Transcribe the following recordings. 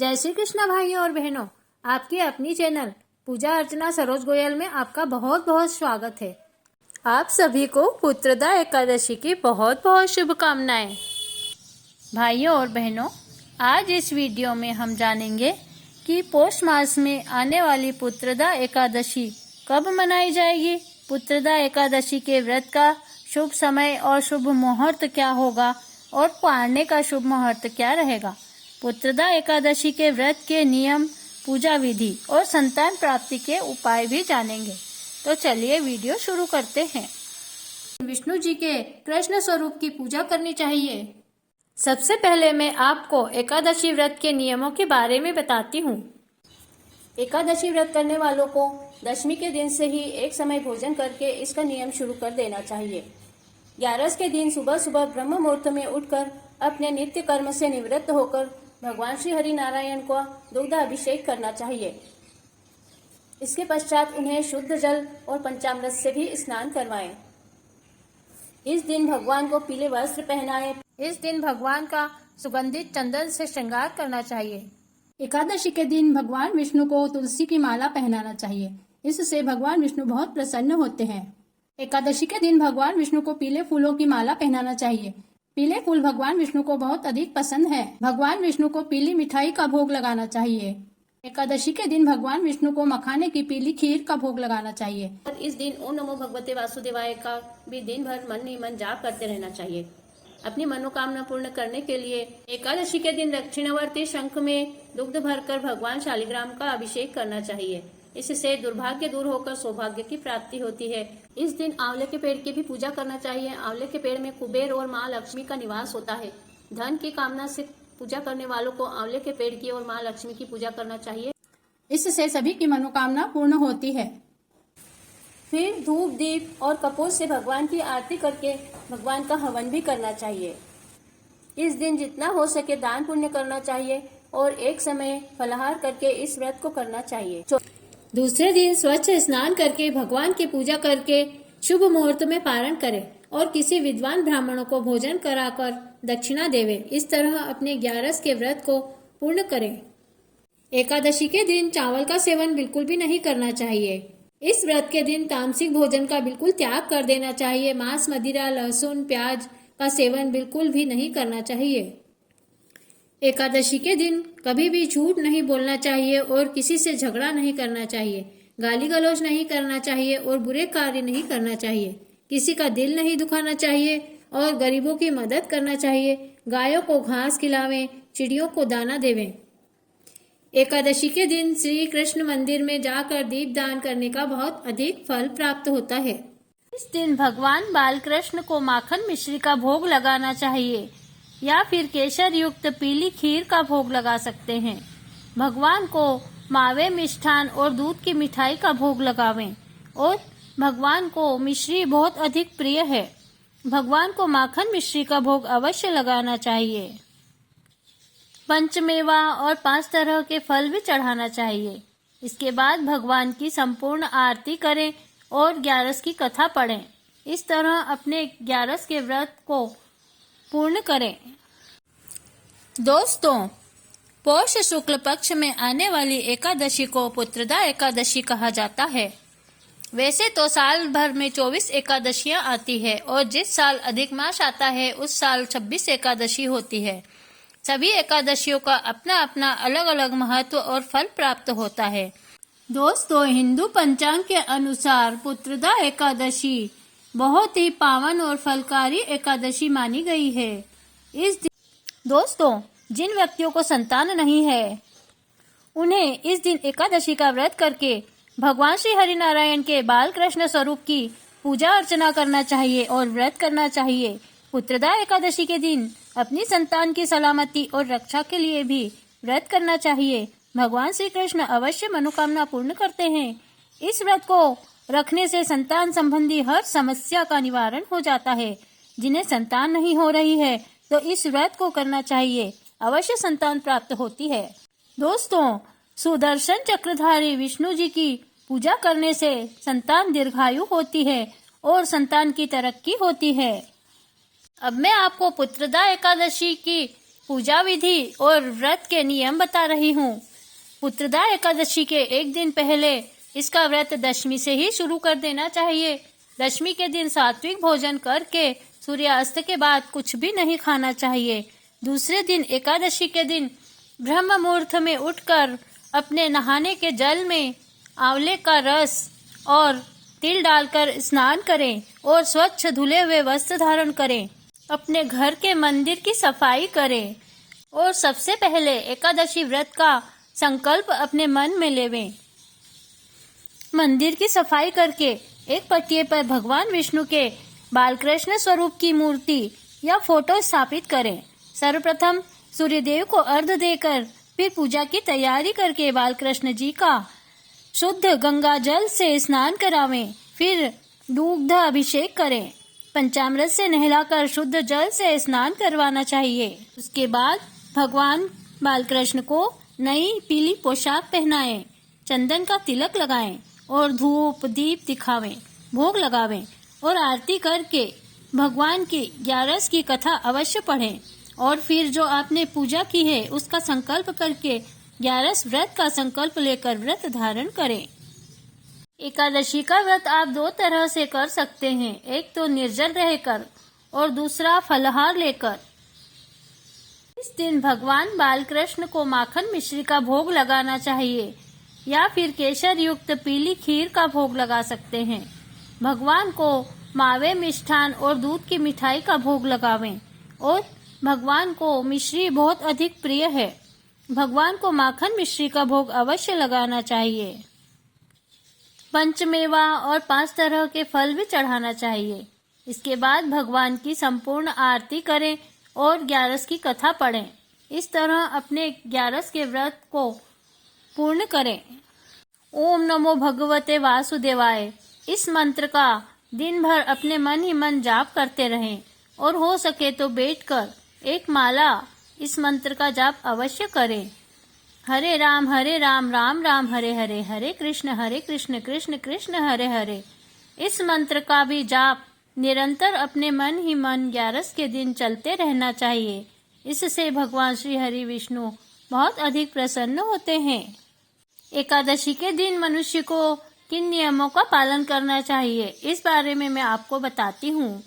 जय श्री कृष्ण भाइयों और बहनों, आपकी अपनी चैनल पूजा अर्चना सरोज गोयल में आपका बहुत बहुत स्वागत है। आप सभी को पुत्रदा एकादशी की बहुत बहुत शुभकामनाएं। भाइयों और बहनों, आज इस वीडियो में हम जानेंगे कि पौष मास में आने वाली पुत्रदा एकादशी कब मनाई जाएगी। पुत्रदा एकादशी के व्रत का शुभ समय और शुभ मुहूर्त क्या होगा और पारने का शुभ मुहूर्त क्या रहेगा। पुत्रदा एकादशी के व्रत के नियम, पूजा विधि और संतान प्राप्ति के उपाय भी जानेंगे। तो चलिए वीडियो शुरू करते हैं। विष्णु जी के कृष्ण स्वरूप की पूजा करनी चाहिए। सबसे पहले मैं आपको एकादशी व्रत के नियमों के बारे में बताती हूँ। एकादशी व्रत करने वालों को दशमी के दिन से ही एक समय भोजन करके इसका नियम शुरू कर देना चाहिए। 11 के दिन सुबह सुबह ब्रह्म मुहूर्त में उठकर अपने नित्य कर्म से निवृत्त होकर भगवान श्री हरि नारायण को दुग्ध अभिषेक करना चाहिए। इसके पश्चात उन्हें शुद्ध जल और पंचामृत से भी स्नान करवाएं। इस दिन भगवान को पीले वस्त्र पहनाएं। इस दिन भगवान का सुगंधित चंदन से श्रृंगार करना चाहिए। एकादशी के दिन भगवान विष्णु को तुलसी की माला पहनाना चाहिए। इससे भगवान विष्णु बहुत प्रसन्न होते हैं। एकादशी के दिन भगवान विष्णु को पीले फूलों की माला पहनाना चाहिए। पीले फूल भगवान विष्णु को बहुत अधिक पसंद है। भगवान विष्णु को पीली मिठाई का भोग लगाना चाहिए। एकादशी के दिन भगवान विष्णु को मखाने की पीली खीर का भोग लगाना चाहिए। और इस दिन ओम नमो भगवते वासुदेवाय का भी दिन भर मन ही मन जाप करते रहना चाहिए। अपनी मनोकामना पूर्ण करने के लिए एकादशी के दिन दक्षिणावर्ती शंख में दुग्ध भरकर भगवान शालिग्राम का अभिषेक करना चाहिए। इससे दुर्भाग्य दूर होकर सौभाग्य की प्राप्ति होती है। इस दिन आंवले के पेड़ की भी पूजा करना चाहिए। आंवले के पेड़ में कुबेर और माँ लक्ष्मी का निवास होता है। धन की कामना से पूजा करने वालों को आंवले के पेड़ की और माँ लक्ष्मी की पूजा करना चाहिए। इससे सभी की मनोकामना पूर्ण होती है। फिर धूप, दीप और कपूर से भगवान की आरती करके भगवान का हवन भी करना चाहिए। इस दिन जितना हो सके दान पुण्य करना चाहिए और एक समय फलाहार करके इस व्रत को करना चाहिए। दूसरे दिन स्वच्छ स्नान करके भगवान की पूजा करके शुभ मुहूर्त में पारण करें और किसी विद्वान ब्राह्मणों को भोजन कराकर दक्षिणा देवे। इस तरह अपने 11 के व्रत को पूर्ण करें। एकादशी के दिन चावल का सेवन बिल्कुल भी नहीं करना चाहिए। इस व्रत के दिन तामसिक भोजन का बिल्कुल त्याग कर देना चाहिए। मांस, मदिरा, लहसुन, प्याज का सेवन बिल्कुल भी नहीं करना चाहिए। एकादशी के दिन कभी भी झूठ नहीं बोलना चाहिए और किसी से झगड़ा नहीं करना चाहिए। गाली गलौज नहीं करना चाहिए और बुरे कार्य नहीं करना चाहिए। किसी का दिल नहीं दुखाना चाहिए और गरीबों की मदद करना चाहिए। गायों को घास खिलावें, चिड़ियों को दाना देवें। एकादशी के दिन श्री कृष्ण मंदिर में जाकर दीप दान करने का बहुत अधिक फल प्राप्त होता है। इस दिन भगवान बाल कृष्ण को माखन मिश्री का भोग लगाना चाहिए या फिर केसर युक्त पीली खीर का भोग लगा सकते हैं। भगवान को मावे, मिष्ठान और दूध की मिठाई का भोग लगावें और भगवान को मिश्री बहुत अधिक प्रिय है। भगवान को माखन मिश्री का भोग अवश्य लगाना चाहिए। पंचमेवा और 5 तरह के फल भी चढ़ाना चाहिए। इसके बाद भगवान की संपूर्ण आरती करें और 11 की कथा पढ़ें। इस तरह अपने 11 के व्रत को पूर्ण करें। दोस्तों, पौष शुक्ल पक्ष में आने वाली एकादशी को पुत्रदा एकादशी कहा जाता है। वैसे तो साल भर में 24 एकादशियां आती है और जिस साल अधिक मास आता है उस साल 26 एकादशी होती है। सभी एकादशियों का अपना अपना अलग अलग महत्व और फल प्राप्त होता है। दोस्तों, हिंदू पंचांग के अनुसार पुत्रदा एकादशी बहुत ही पावन और फलकारी एकादशी मानी गई है। दोस्तों, जिन व्यक्तियों को संतान नहीं है उन्हें इस दिन एकादशी का व्रत करके भगवान श्री हरि नारायण के बाल कृष्ण स्वरूप की पूजा अर्चना करना चाहिए और व्रत करना चाहिए। पुत्रदा एकादशी के दिन अपनी संतान की सलामती और रक्षा के लिए भी व्रत करना चाहिए। भगवान श्री कृष्ण अवश्य मनोकामना पूर्ण करते हैं। इस व्रत को रखने से संतान संबंधी हर समस्या का निवारण हो जाता है। जिन्हें संतान नहीं हो रही है तो इस व्रत को करना चाहिए, अवश्य संतान प्राप्त होती है। दोस्तों, सुदर्शन चक्रधारी विष्णु जी की पूजा करने से संतान दीर्घायु होती है और संतान की तरक्की होती है। अब मैं आपको पुत्रदा एकादशी की पूजा विधि और व्रत के नियम बता रही हूँ। पुत्रदा एकादशी के एक दिन पहले इसका व्रत दशमी से ही शुरू कर देना चाहिए। दशमी के दिन सात्विक भोजन करके सूर्यास्त के बाद कुछ भी नहीं खाना चाहिए। दूसरे दिन एकादशी के दिन ब्रह्म मुहूर्त में उठकर अपने नहाने के जल में आंवले का रस और तिल डालकर स्नान करें और स्वच्छ धुले हुए वस्त्र धारण करें। अपने घर के मंदिर की सफाई करें और सबसे पहले एकादशी व्रत का संकल्प अपने मन में लेवें। मंदिर की सफाई करके एक पटिये पर भगवान विष्णु के बालकृष्ण स्वरूप की मूर्ति या फोटो स्थापित करें। सर्वप्रथम सूर्यदेव को अर्घ्य देकर फिर पूजा की तैयारी करके बालकृष्ण जी का शुद्ध गंगा जल से स्नान करावें। फिर दुग्ध अभिषेक करें। पंचामृत से नहलाकर शुद्ध जल से स्नान करवाना चाहिए। उसके बाद भगवान बालकृष्ण को नई पीली पोशाक पहनाएं, चंदन का तिलक लगाएं और धूप दीप दिखावें, भोग लगावें और आरती करके भगवान की 11 की कथा अवश्य पढ़ें। और फिर जो आपने पूजा की है उसका संकल्प करके 11 व्रत का संकल्प लेकर व्रत धारण करें। एकादशी का व्रत आप 2 तरह से कर सकते हैं, एक तो निर्जल रहकर और दूसरा फलाहार लेकर। इस दिन भगवान बालकृष्ण को माखन मिश्री का भोग लगाना चाहिए या फिर केसर युक्त पीली खीर का भोग लगा सकते हैं। भगवान को मावे मिष्ठान और दूध की मिठाई का भोग लगावें और भगवान को मिश्री बहुत अधिक प्रिय है। भगवान को माखन मिश्री का भोग अवश्य लगाना चाहिए। पंचमेवा और 5 तरह के फल भी चढ़ाना चाहिए। इसके बाद भगवान की संपूर्ण आरती करें और 11 की कथा पढ़ें। इस तरह अपने 11 के व्रत को पूर्ण करें। ओम नमो भगवते वासुदेवाय इस मंत्र का दिन भर अपने मन ही मन जाप करते रहें और हो सके तो बैठकर एक माला इस मंत्र का जाप अवश्य करें। हरे राम राम राम हरे हरे, हरे कृष्ण कृष्ण कृष्ण हरे हरे। इस मंत्र का भी जाप निरंतर अपने मन ही मन 11 के दिन चलते रहना चाहिए। इससे भगवान श्री हरि विष्णु बहुत अधिक प्रसन्न होते हैं। एकादशी के दिन मनुष्य को किन नियमों का पालन करना चाहिए इस बारे में मैं आपको बताती हूँ।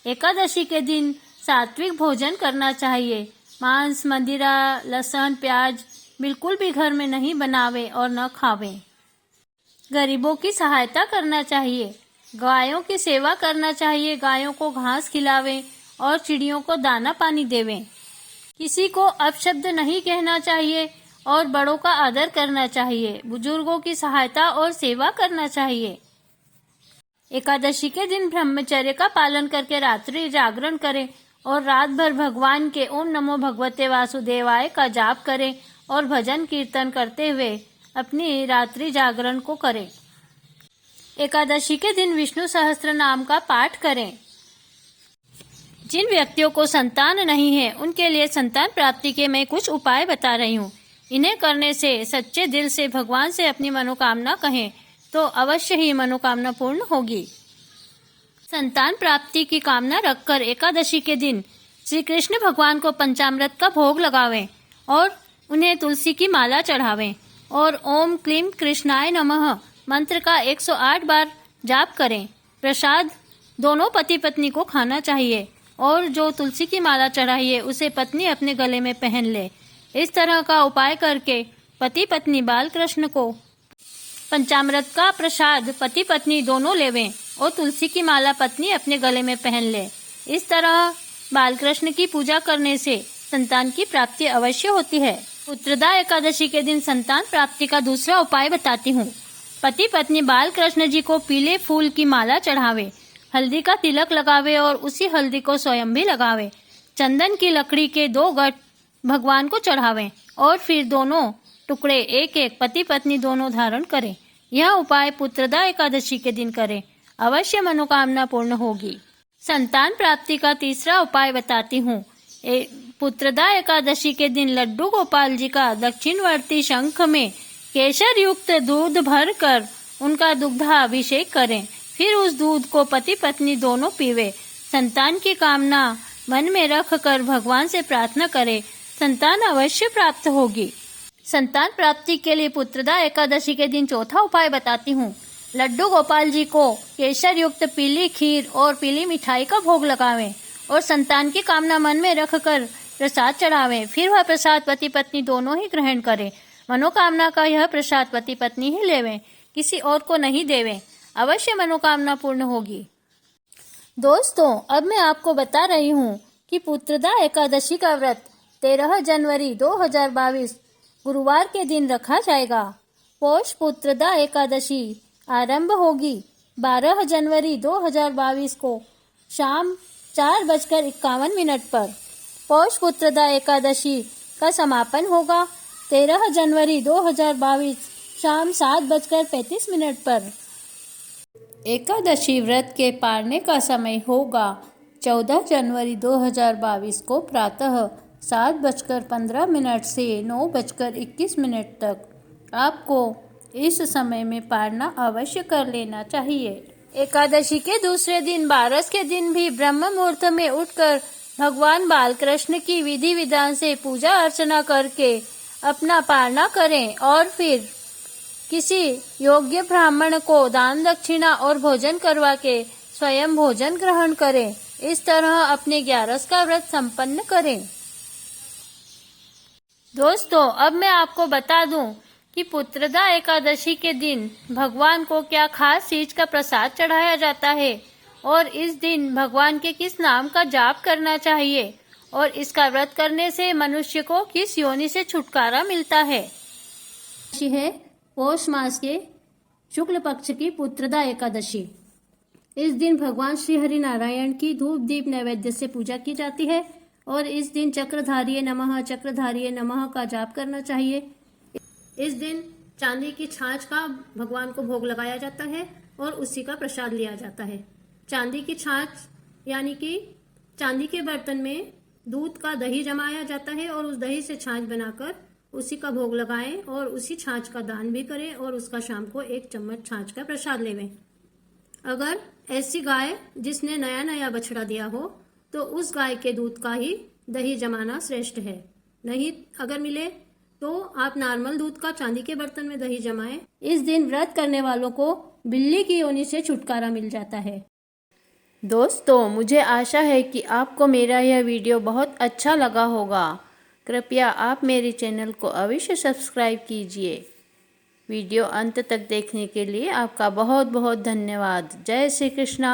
एकादशी के दिन सात्विक भोजन करना चाहिए। मांस, मदिरा, लहसुन, प्याज बिल्कुल भी घर में नहीं बनावे और न खावे। गरीबों की सहायता करना चाहिए। गायों की सेवा करना चाहिए। गायों को घास खिलावें और चिड़ियों को दाना पानी देवें। किसी को अपशब्द नहीं कहना चाहिए और बड़ों का आदर करना चाहिए। बुजुर्गों की सहायता और सेवा करना चाहिए। एकादशी के दिन ब्रह्मचर्य का पालन करके रात्रि जागरण करें और रात भर भगवान के ओम नमो भगवते वासुदेवाय का जाप करें और भजन कीर्तन करते हुए अपनी रात्रि जागरण को करें। एकादशी के दिन विष्णु सहस्त्र नाम का पाठ करें। जिन व्यक्तियों को संतान नहीं है उनके लिए संतान प्राप्ति के मैं कुछ उपाय बता रही हूँ। इन्हें करने से सच्चे दिल से भगवान से अपनी मनोकामना कहें तो अवश्य ही मनोकामना पूर्ण होगी। संतान प्राप्ति की कामना रखकर एकादशी के दिन श्री कृष्ण भगवान को पंचामृत का भोग लगावें और उन्हें तुलसी की माला चढ़ावें और ओम क्लीम कृष्णाय नमः मंत्र का 108 बार जाप करें। प्रसाद दोनों पति पत्नी को खाना चाहिए और जो तुलसी की माला चढ़ाई है उसे पत्नी अपने गले में पहन ले। इस तरह का उपाय करके पति पत्नी बालकृष्ण को पंचामृत का प्रसाद पति पत्नी दोनों लेवें और तुलसी की माला पत्नी अपने गले में पहन ले। इस तरह बालकृष्ण की पूजा करने से संतान की प्राप्ति अवश्य होती है। पुत्रदा एकादशी के दिन संतान प्राप्ति का दूसरा उपाय बताती हूँ। पति पत्नी बालकृष्ण जी को पीले फूल की माला चढ़ावे, हल्दी का तिलक लगावे और उसी हल्दी को स्वयं भी लगावे। चंदन की लकड़ी के 2 गठ भगवान को चढ़ावें और फिर दोनों टुकड़े एक एक पति पत्नी दोनों धारण करें। यह उपाय पुत्रदा एकादशी के दिन करें, अवश्य मनोकामना पूर्ण होगी। संतान प्राप्ति का तीसरा उपाय बताती हूँ। पुत्रदा एकादशी के दिन लड्डू गोपाल जी का दक्षिणवर्ती शंख में केसर युक्त दूध भरकर उनका दुग्धाभिषेक करें। फिर उस दूध को पति पत्नी दोनों पीवे। संतान की कामना मन में रख कर भगवान से प्रार्थना करें संतान अवश्य प्राप्त होगी। संतान प्राप्ति के लिए पुत्रदा एकादशी के दिन चौथा उपाय बताती हूँ। लड्डू गोपाल जी को केसर युक्त पीली खीर और पीली मिठाई का भोग लगावें और संतान की कामना मन में रखकर प्रसाद चढ़ावें। फिर वह प्रसाद पति पत्नी दोनों ही ग्रहण करें। मनोकामना का यह प्रसाद पति पत्नी ही लेवें, किसी और को नहीं देवें। अवश्य मनोकामना पूर्ण होगी। दोस्तों, अब मैं आपको बता रही हूँ कि पुत्रदा एकादशी का व्रत 13 जनवरी 2022 गुरुवार के दिन रखा जाएगा। पौष पुत्रदा एकादशी आरंभ होगी 12 जनवरी 2022 को शाम 4:51 पर। पौष पुत्रदा एकादशी का समापन होगा 13 जनवरी 2022 शाम 7:35 पर। एकादशी व्रत के पारने का समय होगा 14 जनवरी 2022 को प्रातः 7:15 से 9:21 तक। आपको इस समय में पारना अवश्य कर लेना चाहिए। एकादशी के दूसरे दिन बारस के दिन भी ब्रह्म मुहूर्त में उठकर भगवान बालकृष्ण की विधि विधान से पूजा अर्चना करके अपना पारना करें और फिर किसी योग्य ब्राह्मण को दान दक्षिणा और भोजन करवा के स्वयं भोजन ग्रहण करें। इस तरह अपने 11 का व्रत संपन्न करें। दोस्तों, अब मैं आपको बता दूं कि पुत्रदा एकादशी के दिन भगवान को क्या खास चीज का प्रसाद चढ़ाया जाता है और इस दिन भगवान के किस नाम का जाप करना चाहिए और इसका व्रत करने से मनुष्य को किस योनि से छुटकारा मिलता है। है पौष मास के शुक्ल पक्ष की पुत्रदा एकादशी। इस दिन भगवान श्री हरि नारायण की धूप दीप नैवेद्य से पूजा की जाती है और इस दिन चक्रधारिये नमः का जाप करना चाहिए। इस दिन चांदी की छाछ का भगवान को भोग लगाया जाता है और उसी का प्रसाद लिया जाता है। चांदी की छाछ यानी कि चांदी के बर्तन में दूध का दही जमाया जाता है और उस दही से छाछ बनाकर उसी का भोग लगाएं और उसी छाछ का दान भी करें और उसका शाम को 1 चम्मच छाछ का प्रसाद लेवें। अगर ऐसी गाय जिसने नया नया बछड़ा दिया हो तो उस गाय के दूध का ही दही जमाना श्रेष्ठ है। नहीं अगर मिले तो आप नॉर्मल दूध का चांदी के बर्तन में दही जमाएं। इस दिन व्रत करने वालों को बिल्ली की योनि से छुटकारा मिल जाता है। दोस्तों, मुझे आशा है कि आपको मेरा यह वीडियो बहुत अच्छा लगा होगा। कृपया आप मेरे चैनल को अवश्य सब्सक्राइब कीजिए। वीडियो अंत तक देखने के लिए आपका बहुत बहुत धन्यवाद। जय श्री कृष्णा।